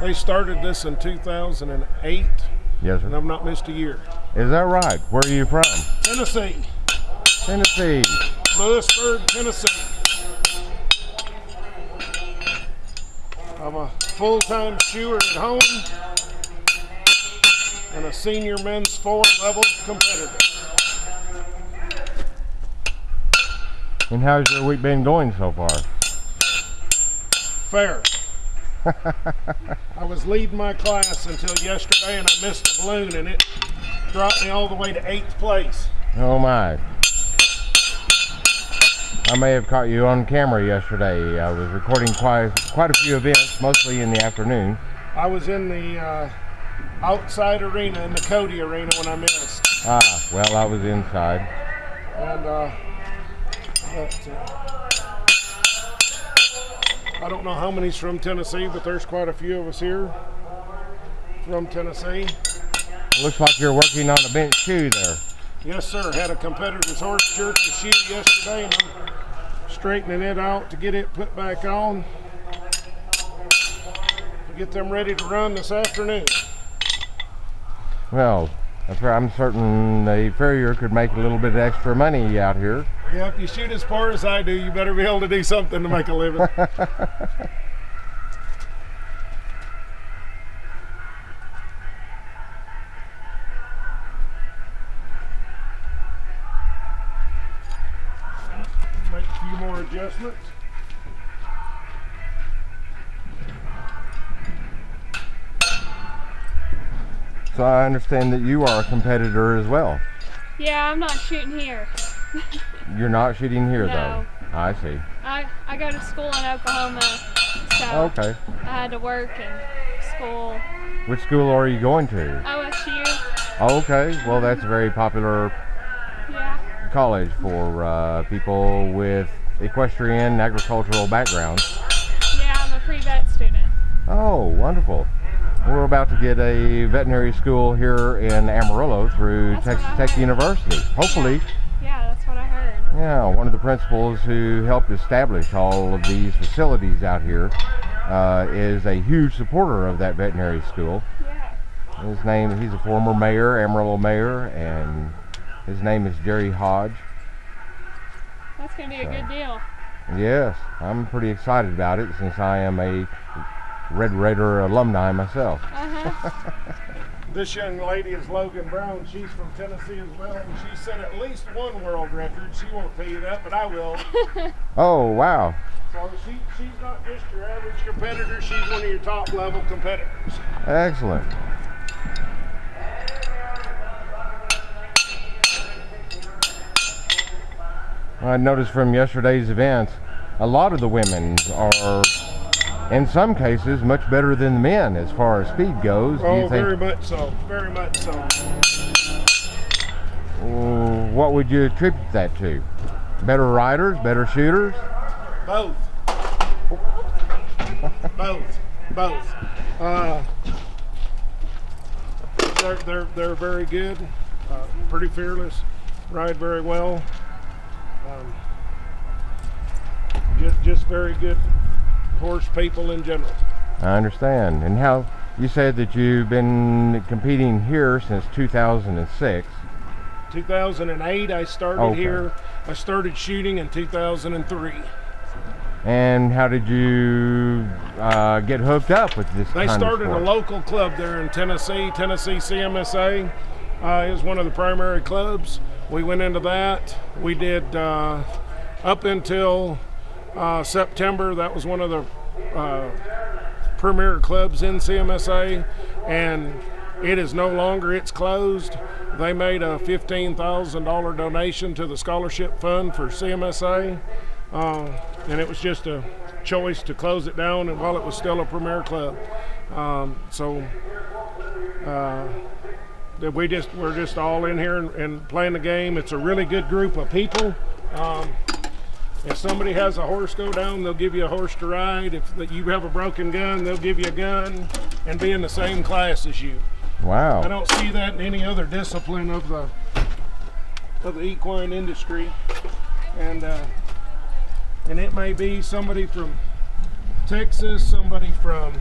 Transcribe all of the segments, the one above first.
They started this in 2008. Yes, sir. And I've not missed a year. Is that right? Where are you from? Tennessee. Tennessee. Lewisburg, Tennessee. I'm a full-time shoer at home and a senior men's sport level competitor. And how's your week been going so far? Fair. I was leading my class until yesterday and I missed a balloon and it dropped me all the way to 8th place. Oh my. I may have caught you on camera yesterday. I was recording quite a few events, mostly in the afternoon. I was in the outside arena, in the Cody arena when I missed. Ah, well, I was inside. And I don't know how many's from Tennessee, but there's quite a few of us here from Tennessee. Looks like you're working on a bench shoe there. Yes, sir. Had a competitor's horse church shoe yesterday, and I'm straightening it out to get it put back on to get them ready to run this afternoon. Well, I'm certain the farrier could make a little bit of extra money out here. Yeah, if you shoot as far as I do, you better be able to do something to make a living. Make a few more adjustments. So I understand that you are a competitor as well. Yeah, I'm not shooting here. You're not shooting here, No. though. I see. I go to school in Oklahoma, so Okay. I had to work and school. Which school are you going to? OSU. Okay. Well, that's a very popular Yeah. college for people with equestrian agricultural backgrounds. Yeah, I'm a pre-vet student. Oh, wonderful. We're about to get a veterinary school here in Amarillo through That's what Texas I Tech heard. University. Hopefully. Yeah, that's what I heard. Yeah, one of the principals who helped establish all of these facilities out here is a huge supporter of that veterinary school. Yeah. He's a former mayor, Amarillo mayor, and his name is Jerry Hodge. That's going to be a good deal. Yes, I'm pretty excited about it since I am a Red Raider alumni myself. Uh-huh. This young lady is Logan Brown. She's from Tennessee as well, and she set at least one world record. She won't tell you that, but I will. Oh, wow. So she's not just your average competitor. She's one of your top level competitors. Excellent. I noticed from yesterday's events, a lot of the women are, in some cases, much better than the men as far as speed goes. Oh, Do you think, very much so. Very much so. what would you attribute that to? Better riders, better shooters? Both. Both. They're very good. Pretty fearless. Ride very well. Just very good horse people in general. I understand. And how you said that you've been competing here since 2006. 2008 I started here. I started shooting in 2003. And how did you get hooked up with this They kind of started a sport? local club there in Tennessee CMSA. Is one of the primary clubs. We went into that. We did up until September. That was one of the premier clubs in CMSA, and it is no longer. It's closed. They made a $15,000 donation to the scholarship fund for CMSA, and it was just a choice to close it down, and while it was still a premier club. We're just all in here and playing the game. It's a really good group of people. If somebody has a horse go down, they'll give you a horse to ride. If you have a broken gun, they'll give you a gun and be in the same class as you. Wow. I don't see that in any other discipline of the equine industry. And it may be somebody from Texas, somebody from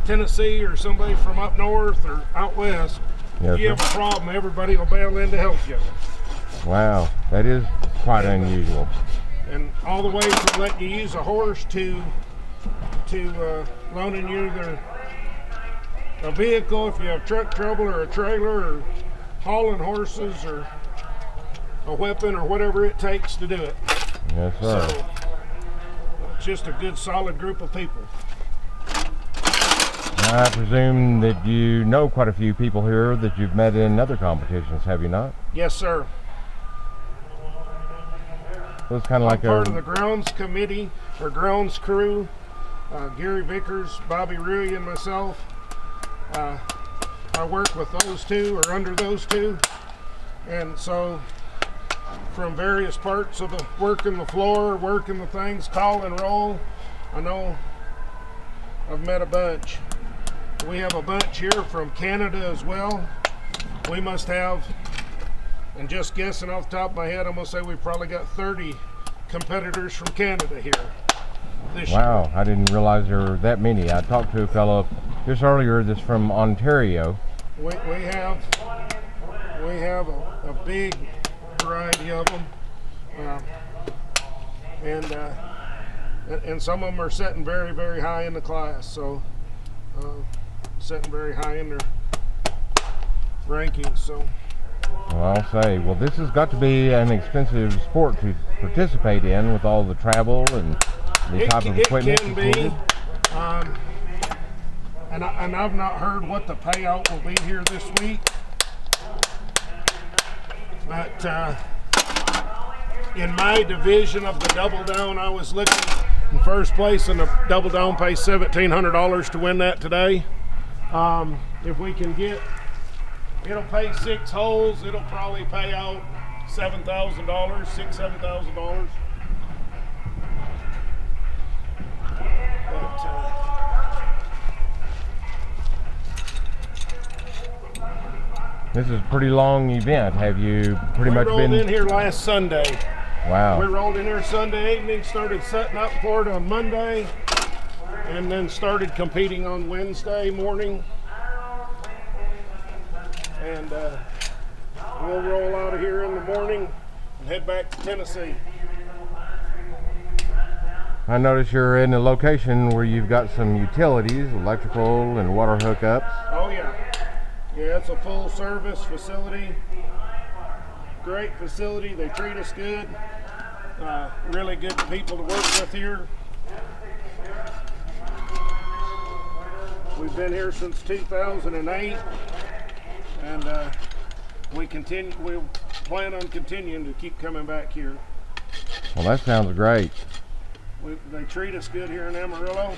Tennessee or somebody from up north or out west, Yes, if you sir. have a problem, everybody will bail in to help you. Wow, that is quite unusual. And all the way from letting you use a horse to loaning you a vehicle if you have truck trouble or a trailer or hauling horses or a weapon or whatever it takes to do it. Yes, sir. So it's just a good solid group of people. I presume that you know quite a few people here that you've met in other competitions, have you not? Yes, sir. So it's kind of I'm like part of the grounds committee or grounds crew. Gary Vickers, Bobby Rui, and myself. I work with those two or under those two, and so from various parts of the working the floor, working the things, call and roll. I know I've met a bunch. We have a bunch here from Canada as well. We must have, and just guessing off the top of my head, I'm gonna say we've probably got 30 competitors from Canada here this year. Wow, I didn't realize there were that many. I talked to a fellow just earlier that's from Ontario. We have a big variety of them, and some of them are sitting very, very high in the class. So sitting very high in their rankings. So Well, I'll say, well, this has got to be an expensive sport to participate in with all the travel and the type of equipment. It can that's be. needed. And I've not heard what the payout will be here this week. But in my division of the double down, I was looking in first place, and the double down pays $1,700 to win that today. If we can get, it'll pay 6 holes. It'll probably pay out $7,000, $7,000. This is a pretty long event. Have you pretty much We rolled been? in here last Sunday. Wow. We rolled in here Sunday evening, started setting up for it on Monday, and then started competing on Wednesday morning. And we'll roll out of here in the morning and head back to Tennessee. I notice you're in a location where you've got some utilities, electrical and water hookups. Oh yeah. Yeah, it's a full service facility. Great facility. They treat us good. Really good people to work with here. We've been here since 2008, and we plan on continuing to keep coming back here. Well, that sounds great. They treat us good here in Amarillo.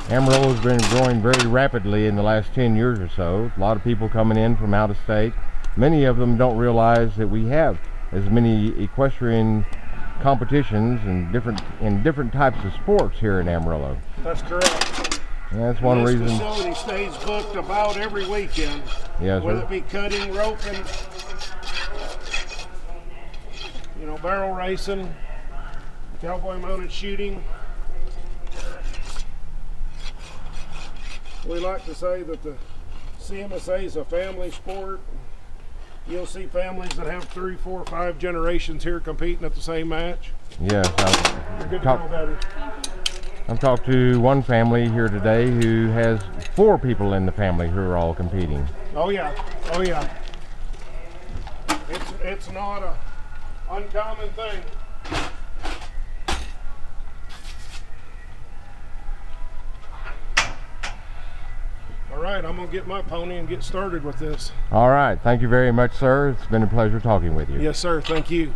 Amarillo has been growing very rapidly in the last 10 years or so. A lot of people coming in from out of state. Many of them don't realize that we have as many equestrian competitions and different types of sports here in Amarillo. That's correct. And that's one This reason. facility stays booked about every weekend. Yes, Whether sir. it be cutting, roping, barrel racing, cowboy mounted shooting. We like to say that the CMSA is a family sport. You'll see families that have 3, 4, 5 generations here competing at the same match. Yes, You're good to go, buddy. I've talked to one family here today who has 4 people in the family who are all competing. Oh yeah, oh yeah. It's not a uncommon thing. All right, I'm gonna get my pony and get started with this. All right, thank you very much, sir. It's been a pleasure talking with you. Yes, sir. Thank you.